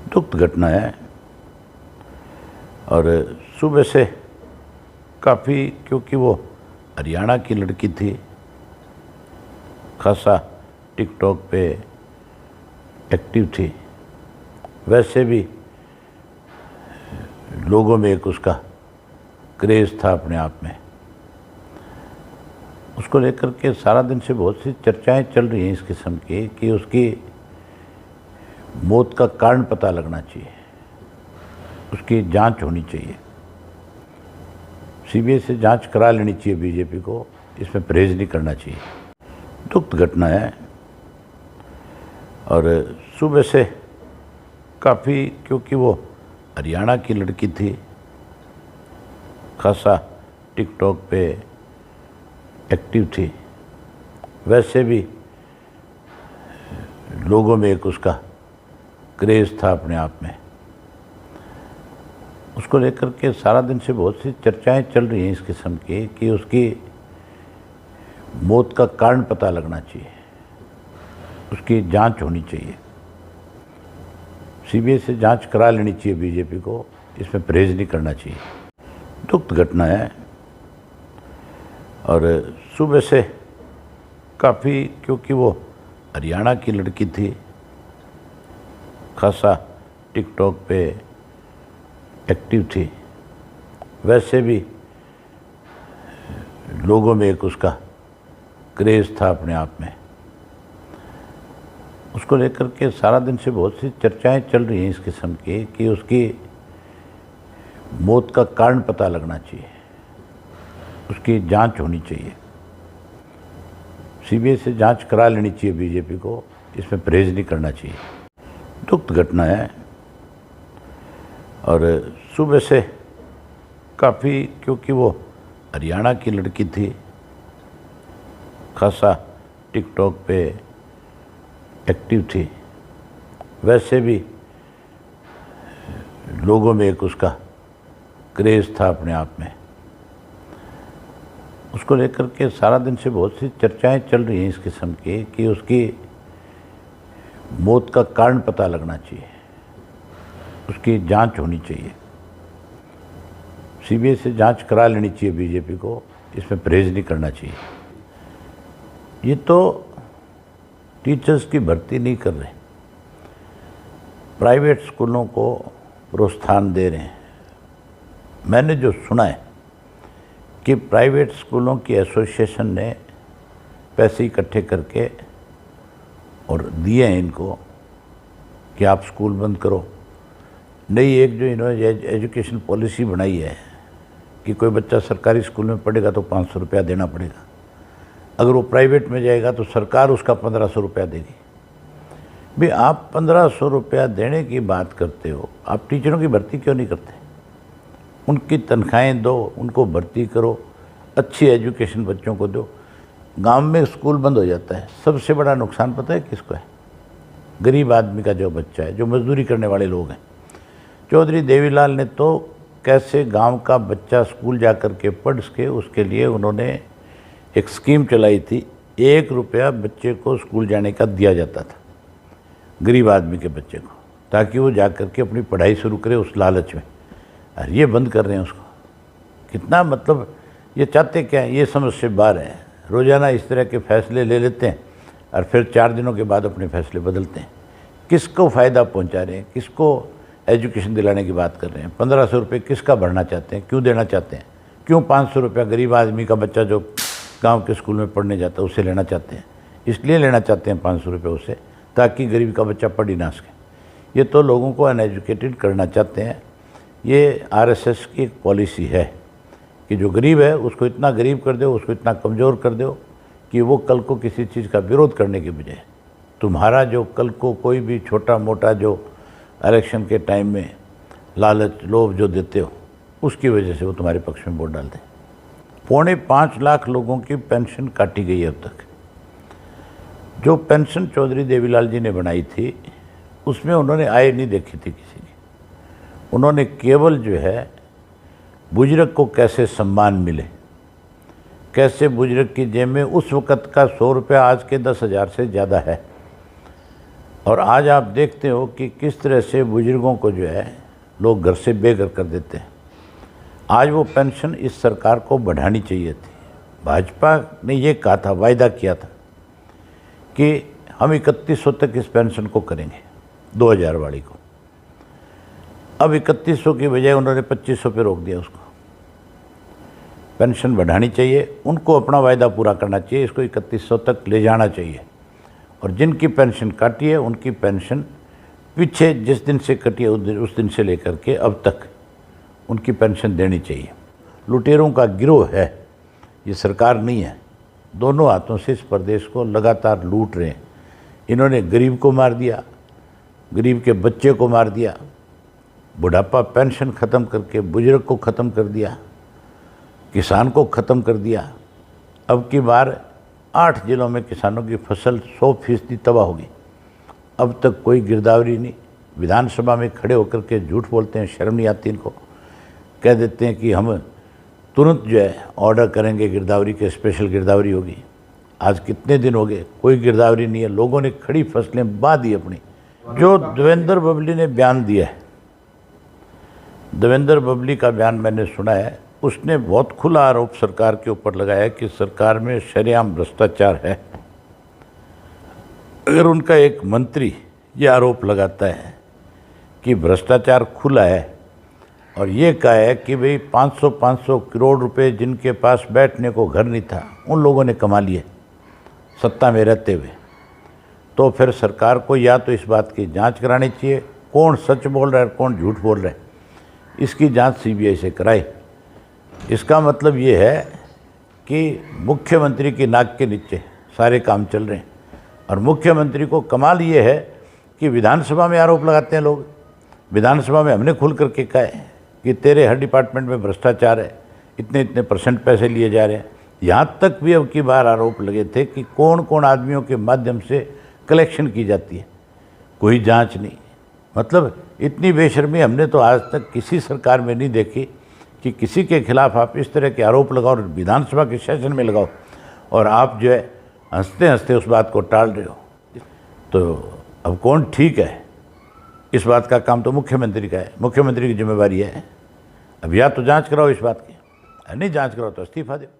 दुखद घटना है और सुबह से काफ़ी, क्योंकि वो हरियाणा की लड़की थी, खासा टिकटॉक पे एक्टिव थी, वैसे भी लोगों में एक उसका क्रेज़ था अपने आप में। उसको लेकर के सारा दिन से बहुत सी चर्चाएं चल रही हैं इस किस्म की कि उसकी मौत का कारण पता लगना चाहिए, उसकी जांच होनी चाहिए, सीबीआई से जांच करा लेनी चाहिए बीजेपी को, इसमें परहेज नहीं करना चाहिए। दुखद घटना है और सुबह से काफ़ी, क्योंकि वो हरियाणा की लड़की थी, खासा टिकटॉक पे एक्टिव थी, वैसे भी लोगों में एक उसका क्रेज़ था अपने आप में। उसको लेकर के सारा दिन से बहुत सी चर्चाएं चल रही हैं इस किस्म की कि उसकी मौत का कारण पता लगना चाहिए, उसकी जांच होनी चाहिए, सीबीआई से जांच करा लेनी चाहिए बीजेपी को, इसमें परहेज नहीं करना चाहिए। दुखद घटना है और सुबह से काफ़ी, क्योंकि वो हरियाणा की लड़की थी, खासा टिकटॉक पे एक्टिव थी, वैसे भी लोगों में एक उसका क्रेज़ था अपने आप में। उसको लेकर के सारा दिन से बहुत सी चर्चाएं चल रही हैं इस किस्म की कि उसकी मौत का कारण पता लगना चाहिए, उसकी जांच होनी चाहिए, सीबीआई से जांच करा लेनी चाहिए बीजेपी को, इसमें परहेज नहीं करना चाहिए। दुखद घटना है और सुबह से काफ़ी, क्योंकि वो हरियाणा की लड़की थी, खासा टिकटॉक पे एक्टिव थी, वैसे भी लोगों में एक उसका क्रेज़ था अपने आप में। उसको लेकर के सारा दिन से बहुत सी चर्चाएं चल रही हैं इस किस्म की कि उसकी मौत का कारण पता लगना चाहिए, उसकी जांच होनी चाहिए, सीबीआई से जांच करा लेनी चाहिए बीजेपी को, इसमें परहेज नहीं करना चाहिए। ये तो टीचर्स की भर्ती नहीं कर रहे, प्राइवेट स्कूलों को प्रोत्साहन दे रहे हैं। मैंने जो सुना है कि प्राइवेट स्कूलों की एसोसिएशन ने पैसे इकट्ठे करके और दिए हैं इनको कि आप स्कूल बंद करो। नई एक जो इन्होंने एजुकेशन पॉलिसी बनाई है कि कोई बच्चा सरकारी स्कूल में पढ़ेगा तो 500 रुपया देना पड़ेगा, अगर वो प्राइवेट में जाएगा तो सरकार उसका 1500 रुपया देगी। भाई आप 1500 रुपया देने की बात करते हो, आप टीचरों की भर्ती क्यों नहीं करते? उनकी तनख्वाहें दो, उनको भर्ती करो, अच्छी एजुकेशन बच्चों को दो। गांव में स्कूल बंद हो जाता है, सबसे बड़ा नुकसान पता है किसको है? गरीब आदमी का जो बच्चा है, जो मजदूरी करने वाले लोग हैं। चौधरी देवीलाल ने तो कैसे गांव का बच्चा स्कूल जा कर के पढ़ सके, उसके लिए उन्होंने एक स्कीम चलाई थी। 1 रुपया बच्चे को स्कूल जाने का दिया जाता था, गरीब आदमी के बच्चे को, ताकि वो जा कर के अपनी पढ़ाई शुरू करे उस लालच में। और ये बंद कर रहे हैं उसको। कितना, मतलब ये चाहते क्या है? ये समझ से बाहर है। रोज़ाना इस तरह के फैसले ले लेते हैं और फिर 4 दिनों के बाद अपने फैसले बदलते हैं। किसको फ़ायदा पहुंचा रहे हैं? किसको एजुकेशन दिलाने की बात कर रहे हैं? 1500 रुपये किसका भरना चाहते हैं? क्यों देना चाहते हैं? क्यों 500 रुपया गरीब आदमी का बच्चा जो गांव के स्कूल में पढ़ने जाता है उससे लेना चाहते हैं? इसलिए लेना चाहते हैं 500 रुपये उससे, ताकि गरीब का बच्चा पढ़ ही ना सके। ये तो लोगों को अनएजुकेटेड करना चाहते हैं। ये आरएसएस की एक पॉलिसी है कि जो गरीब है उसको इतना गरीब कर दो, उसको इतना कमज़ोर कर दो कि वो कल को किसी चीज़ का विरोध करने के बजाय तुम्हारा जो कल को कोई भी छोटा मोटा जो इलेक्शन के टाइम में लालच लोभ जो देते हो, उसकी वजह से वो तुम्हारे पक्ष में वोट डाल दें। 4.25 लाख लोगों की पेंशन काटी गई अब तक। जो पेंशन चौधरी देवीलाल जी ने बनाई थी उसमें उन्होंने आय नहीं देखी थी किसी ने। उन्होंने केवल जो है बुजुर्ग को कैसे सम्मान मिले, कैसे बुजुर्ग की जेब में उस वक़्त का 100 रुपया आज के 10,000 से ज़्यादा है, और आज आप देखते हो कि किस तरह से बुजुर्गों को जो है लोग घर से बेघर कर देते हैं। आज वो पेंशन इस सरकार को बढ़ानी चाहिए थी। भाजपा ने ये कहा था, वायदा किया था कि हम 3100 तक इस पेंशन को करेंगे, 2000 वाली को। अब 3100 की बजाय उन्होंने 2500 पे रोक दिया उसको। पेंशन बढ़ानी चाहिए, उनको अपना वायदा पूरा करना चाहिए, इसको 3100 तक ले जाना चाहिए। और जिनकी पेंशन काटी है उनकी पेंशन पीछे जिस दिन से कटी है उस दिन से लेकर के अब तक उनकी पेंशन देनी चाहिए। लुटेरों का गिरोह है, ये सरकार नहीं है। दोनों हाथों से इस प्रदेश को लगातार लूट रहे हैं। इन्होंने गरीब को मार दिया, गरीब के बच्चे को मार दिया, बुढ़ापा पेंशन ख़त्म करके बुजुर्ग को ख़त्म कर दिया, किसान को ख़त्म कर दिया। अब की बार 8 जिलों में किसानों की फसल 100% तबाह होगी। अब तक कोई गिरदावरी नहीं। विधानसभा में खड़े होकर के झूठ बोलते हैं, शर्म नहीं आती इनको। कह देते हैं कि हम तुरंत जो है ऑर्डर करेंगे गिरदावरी के, स्पेशल गिरदावरी होगी। आज कितने दिन हो गए, कोई गिरदावरी नहीं है। लोगों ने खड़ी फसलें बहा दी अपनी। जो देवेंद्र बबली ने बयान दिया है, देवेंद्र बबली का बयान मैंने सुना है। उसने बहुत खुला आरोप सरकार के ऊपर लगाया कि सरकार में शरेआम भ्रष्टाचार है। अगर उनका एक मंत्री ये आरोप लगाता है कि भ्रष्टाचार खुला है और ये कहा है कि भाई 500 करोड़ रुपए जिनके पास बैठने को घर नहीं था उन लोगों ने कमा लिए सत्ता में रहते हुए, तो फिर सरकार को या तो इस बात की जांच करानी चाहिए, कौन सच बोल रहा है कौन झूठ बोल रहा है, इसकी जांच सीबीआई से कराए। इसका मतलब ये है कि मुख्यमंत्री की नाक के नीचे सारे काम चल रहे हैं। और मुख्यमंत्री को कमाल ये है कि विधानसभा में आरोप लगाते हैं लोग। विधानसभा में हमने खुल करके कहा है कि तेरे हर डिपार्टमेंट में भ्रष्टाचार है, इतने इतने % पैसे लिए जा रहे हैं। यहाँ तक भी अब की बार आरोप लगे थे कि कौन कौन आदमियों के माध्यम से कलेक्शन की जाती है, कोई जांच नहीं। मतलब इतनी बेशर्मी हमने तो आज तक किसी सरकार में नहीं देखी कि किसी के खिलाफ आप इस तरह के आरोप लगाओ और विधानसभा के सेशन में लगाओ और आप जो है हंसते हंसते उस बात को टाल रहे हो। तो अब कौन ठीक है, इस बात का काम तो मुख्यमंत्री का है, मुख्यमंत्री की जिम्मेवारी है। अब या तो जांच कराओ इस बात की, नहीं जांच कराओ तो इस्तीफा दो।